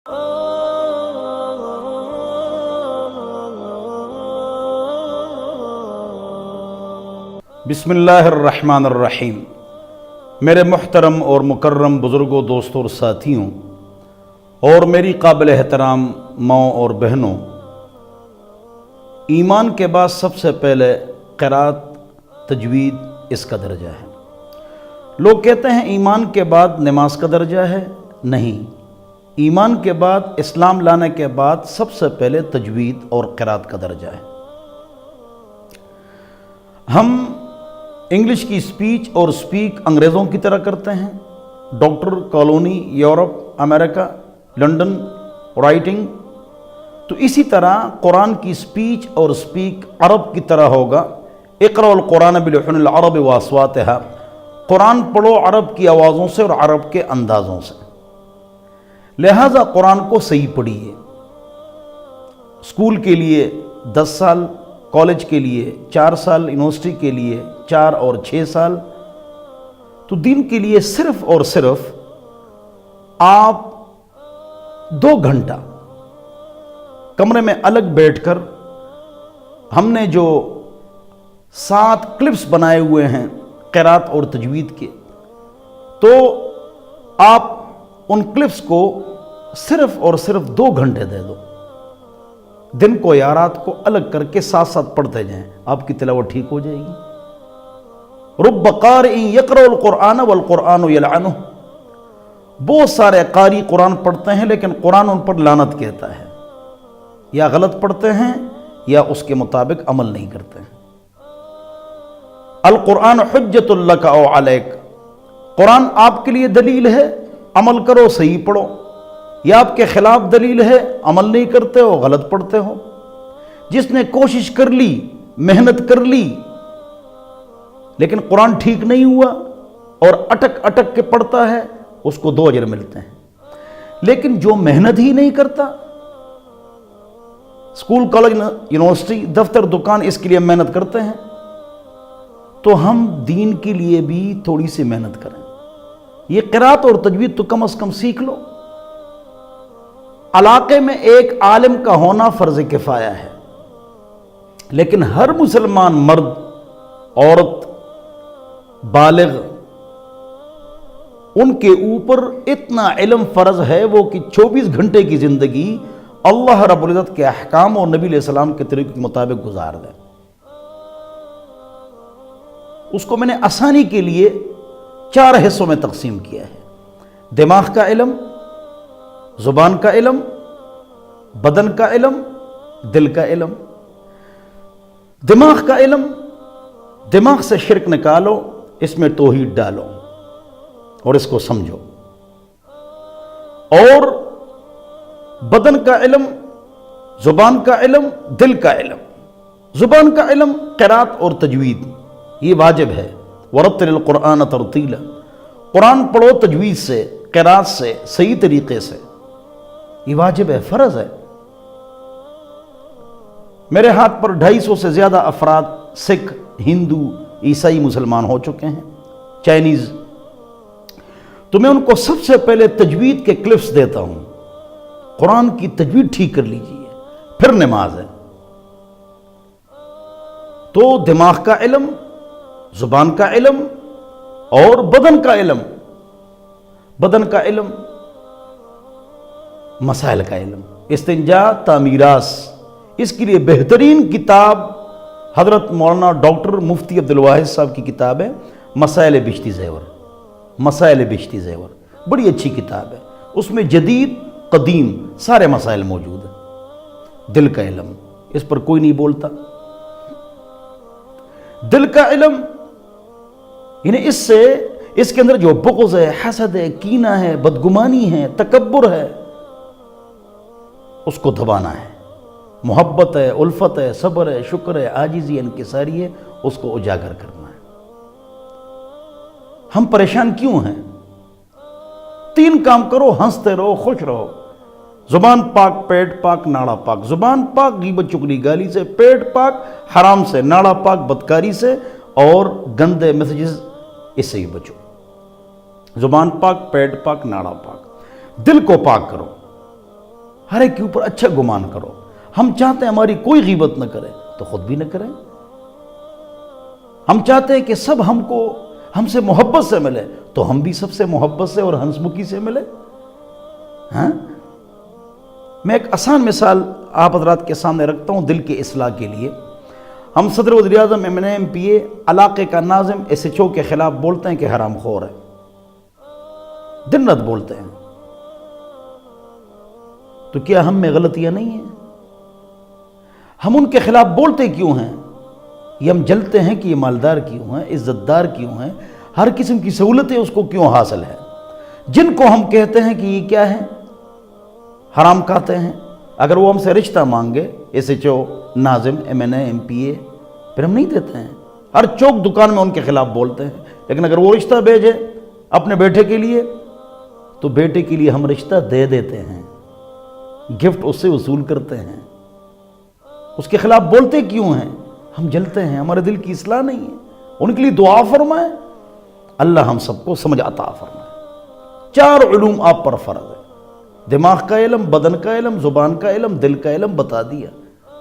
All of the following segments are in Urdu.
بسم اللہ الرحمن الرحیم۔ میرے محترم اور مکرم بزرگوں، دوستوں اور ساتھیوں، اور میری قابل احترام ماؤں اور بہنوں، ایمان کے بعد سب سے پہلے قرات تجوید اس کا درجہ ہے۔ لوگ کہتے ہیں ایمان کے بعد نماز کا درجہ ہے، نہیں، ایمان کے بعد اسلام لانے کے بعد سب سے پہلے تجوید اور قرات کا درجہ ہے۔ ہم انگلش کی سپیچ اور سپیک انگریزوں کی طرح کرتے ہیں، ڈاکٹر، کالونی، یورپ، امریکہ، لنڈن، رائٹنگ، تو اسی طرح قرآن کی سپیچ اور سپیک عرب کی طرح ہوگا۔ اقرأوا القرآن بلحن العرب واصواتها، قرآن پڑھو عرب کی آوازوں سے اور عرب کے اندازوں سے، لہٰذا قرآن کو صحیح پڑھیے۔ اسکول کے لیے 10 سال، کالج کے لیے 4 سال، یونیورسٹی کے لیے 4 اور 6 سال، تو دین کے لیے صرف اور صرف آپ 2 گھنٹہ کمرے میں الگ بیٹھ کر، ہم نے جو 7 کلپس بنائے ہوئے ہیں قرات اور تجوید کے، تو آپ ان کلپس کو صرف اور صرف 2 گھنٹے دے دو، دن کو یا رات کو الگ کر کے ساتھ ساتھ پڑھتے جائیں، آپ کی تلاوت ٹھیک ہو جائے گی۔ رب قارئ یقرأ القرآن والقرآن یلعنہ، بہت سارے قاری قرآن پڑھتے ہیں لیکن قرآن ان پر لعنت کہتا ہے، یا غلط پڑھتے ہیں یا اس کے مطابق عمل نہیں کرتے ہیں۔ القرآن حجت لک او علیک، قرآن آپ کے لیے دلیل ہے، عمل کرو، صحیح پڑھو، یا آپ کے خلاف دلیل ہے، عمل نہیں کرتے ہو، غلط پڑھتے ہو۔ جس نے کوشش کر لی، محنت کر لی، لیکن قرآن ٹھیک نہیں ہوا اور اٹک اٹک کے پڑھتا ہے، اس کو 2 اجر ملتے ہیں۔ لیکن جو محنت ہی نہیں کرتا، اسکول، کالج، یونیورسٹی، دفتر، دکان، اس کے لیے محنت کرتے ہیں، تو ہم دین کے لیے بھی تھوڑی سی محنت کریں۔ یہ قرات اور تجوید تو کم از کم سیکھ لو۔ علاقے میں ایک عالم کا ہونا فرض کفایہ ہے، لیکن ہر مسلمان مرد، عورت، بالغ، ان کے اوپر اتنا علم فرض ہے وہ کہ 24 گھنٹے کی زندگی اللہ رب العزت کے احکام اور نبی علیہ السلام کے طریقے کے مطابق گزار دیں۔ اس کو میں نے آسانی کے لیے 4 حصوں میں تقسیم کیا ہے: دماغ کا علم، زبان کا علم، بدن کا علم، دل کا علم۔ دماغ کا علم، دماغ سے شرک نکالو، اس میں توحید ڈالو اور اس کو سمجھو۔ اور بدن کا علم، زبان کا علم، دل کا علم۔ زبان کا علم قرات اور تجوید، یہ واجب ہے۔ ورتل القرآن ترتیلا، قرآن پڑھو تجوید سے، قرات سے، صحیح طریقے سے، یہ واجب ہے، فرض ہے۔ میرے ہاتھ پر 250 سے زیادہ افراد سکھ، ہندو، عیسائی، مسلمان ہو چکے ہیں، چائنیز، تو میں ان کو سب سے پہلے تجوید کے کلپس دیتا ہوں۔ قرآن کی تجوید ٹھیک کر لیجئے، پھر نماز ہے۔ تو دماغ کا علم، زبان کا علم اور بدن کا علم۔ بدن کا علم، مسائل کا علم، استنجا، تعمیراس، اس کے لیے بہترین کتاب حضرت مولانا ڈاکٹر مفتی عبد الواحد صاحب کی کتاب ہے مسائل بشتی زیور۔ مسائل بشتی زیور بڑی اچھی کتاب ہے، اس میں جدید قدیم سارے مسائل موجود ہیں۔ دل کا علم، اس پر کوئی نہیں بولتا۔ دل کا علم یعنی اس کے اندر جو بغض ہے، حسد ہے، کینہ ہے، بدگمانی ہے، تکبر ہے، اس کو دبانا ہے۔ محبت ہے، الفت ہے، صبر ہے، شکر ہے، عاجزی ہے، انکساری ہے، اس کو اجاگر کرنا ہے۔ ہم پریشان کیوں ہیں؟ 3 کام کرو، ہنستے رہو، خوش رہو۔ زبان پاک، پیٹ پاک، ناڑا پاک۔ زبان پاک غیبت چغلی گالی سے، پیٹ پاک حرام سے، ناڑا پاک بدکاری سے، اور گندے میسیجز اس سے ہی بچو۔ زبان پاک، پیٹ پاک، ناڑا پاک۔ دل کو پاک کرو، ہر ایک کے اوپر اچھا گمان کرو. ہم چاہتے ہیں ہماری کوئی غیبت نہ کرے تو خود بھی نہ کریں. ہم چاہتے ہیں کہ سب ہم سے محبت سے ملے تو ہم بھی سب سے محبت سے اور ہنسمکھی سے ملے. ہاں، میں ایک آسان مثال آپ حضرات کے سامنے رکھتا ہوں دل کی اصلاح کے لیے. ہم صدر وزیر اعظم MNA علاقے کا ناظم SHO کے خلاف بولتے ہیں کہ حرام خور ہے، دن رات بولتے ہیں. تو کیا ہم میں غلطیاں نہیں ہیں؟ ہم ان کے خلاف بولتے کیوں ہیں؟ یہ ہم جلتے ہیں کہ یہ مالدار کیوں ہیں، عزت دار کیوں ہیں، ہر قسم کی سہولتیں اس کو کیوں حاصل ہے. جن کو ہم کہتے ہیں کہ یہ کیا ہے، حرام کھاتے ہیں، اگر وہ ہم سے رشتہ مانگے SHO ناظم MNA MPA پھر ہم نہیں دیتے ہیں. ہر چوک دکان میں ان کے خلاف بولتے ہیں. لیکن اگر وہ رشتہ بھیجے اپنے بیٹے کے لیے تو بیٹے کے لیے ہم رشتہ دے دیتے ہیں، گفٹ اس سے وصول کرتے ہیں. اس کے خلاف بولتے کیوں ہیں؟ ہم جلتے ہیں، ہمارے دل کی اصلاح نہیں ہے. ان کے لیے دعا فرمائیں، اللہ ہم سب کو سمجھ عطا فرمائے. 4 علوم آپ پر فرض ہے. دماغ کا علم، بدن کا علم، زبان کا علم، دل کا علم بتا دیا.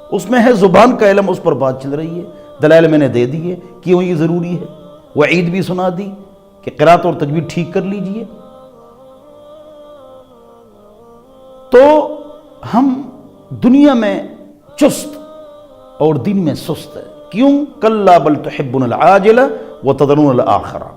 اس میں ہے زبان کا علم، اس پر بات چل رہی ہے، دلائل میں نے دے دیے کیوں یہ ضروری ہے. وعید بھی سنا دی کہ قرات اور تجوید ٹھیک کر لیجئے. تو ہم دنیا میں چست اور دین میں سست ہے. کیوں؟ کلا بل تحبون العاجلہ وتذرون الآخرہ.